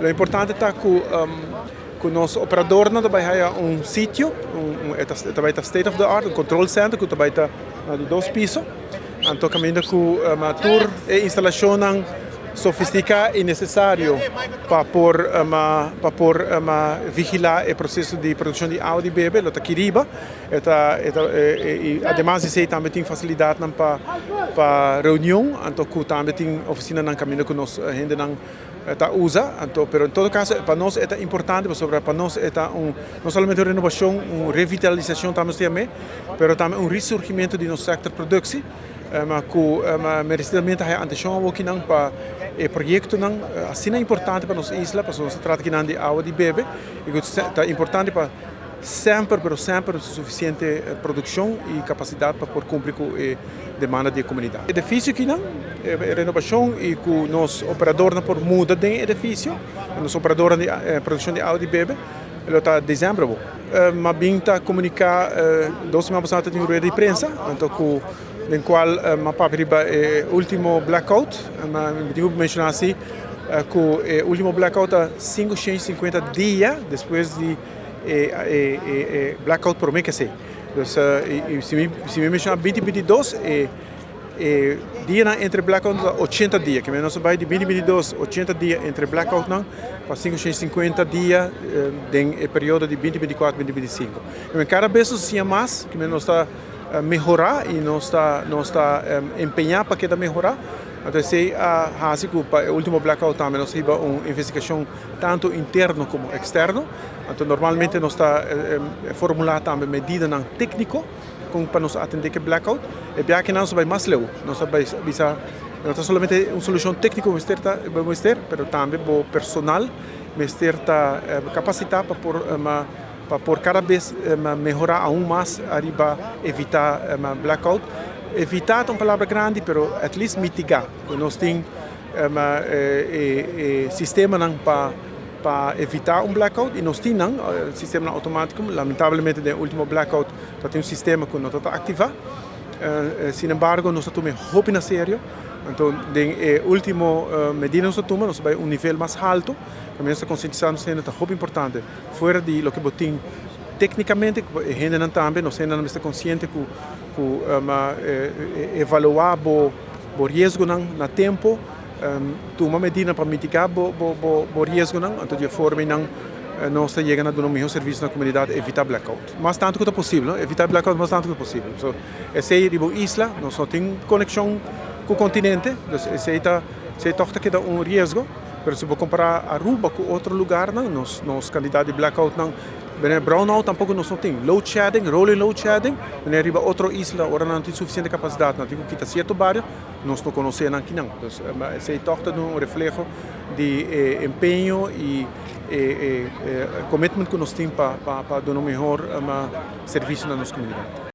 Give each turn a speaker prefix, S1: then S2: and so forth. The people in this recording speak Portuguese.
S1: O importante está que o nosso operador também tem sítio, também está state of the art, control center, que também está de 2 pisos. Então, caminho com a tour e instalação sofisticada e necessário para vigilar o processo de produção de água de bebê, lo aqui riba. Además, isso também tem facilidade para reunião, então também tem oficina no caminho que nós ainda não usa, mas em todo caso para nós é importante, para nós é não somente uma renovação, uma revitalização também, mas também ressurgimento do nosso sector de produção, mas merecidamente a atenção aqui para o projeto assim é importante para nossa isla, para nós trata aqui de água de bebê, e é importante para sempre suficiente produção e capacidade para cumprir com a demanda da comunidade. O edifício aqui é renovação e que o nosso operador não pode mudar de edifício, o nosso operador de produção de água de bebê, ele está em dezembro. Mas bem está comunicar 2 semanas passadas em rede de imprensa, então no qual a papiriba é o último blackout, mas devo mencionar assim que o último blackout é 550 dias depois de blackout por mim que sei. Então, se me mencionar 2022 dia entre blackout 80 dias, que nós vai de 2022 80 dias entre blackout para 550 dias no período de 2024-2025. Então, cada vez assim mais que nós está melhorar e nós está empenhar para que melhorar. Então, se o último blackout também nós tivemos uma investigação tanto interno como externo. Então, normalmente nós está formular também medidas técnicas para nos atender que blackout. E bem que nós vai mais longe. Nós vai não é somente uma solução técnica mas também o personal está capacitado para por cada vez melhorar ainda mais arriba evitar blackout. Evitar é uma palavra grande, mas at least mitigar. Nós temos sistema para evitar blackout e nós temos sistema automático. Lamentavelmente, no último blackout, tem sistema que não está ativado. Sin embargo, nós tomamos roupa na sério. Então, na última medida nós tomamos, nós vamos a nível mais alto. Também essa conscientização é muito importante. Fora de lo que botem tecnicamente, a gente não também, nós ainda não estamos conscientes que evaluar o risco na tempo, tomar medida para mitigar o risco, então de forma nós estamos chegando a dar um melhor serviço na comunidade, evitar blackout. Mais tanto que é possível, evitar blackout mais tanto que é possível. Essa é a isla, nós só temos conexão com o continente, essa é toca que dá um risco, mas se você comparar Aruba com outro lugar, nós candidatos de blackout brownout tampouco nós não temos. Load shedding, rolling load shedding, arriba outra isla, ora não tem suficiente capacidade, não tem que quitar certo bairro, nós não conhecemos aqui não. Então, esse é um reflexo de empenho e commitment que nós temos para dar um melhor serviço na nossa comunidade.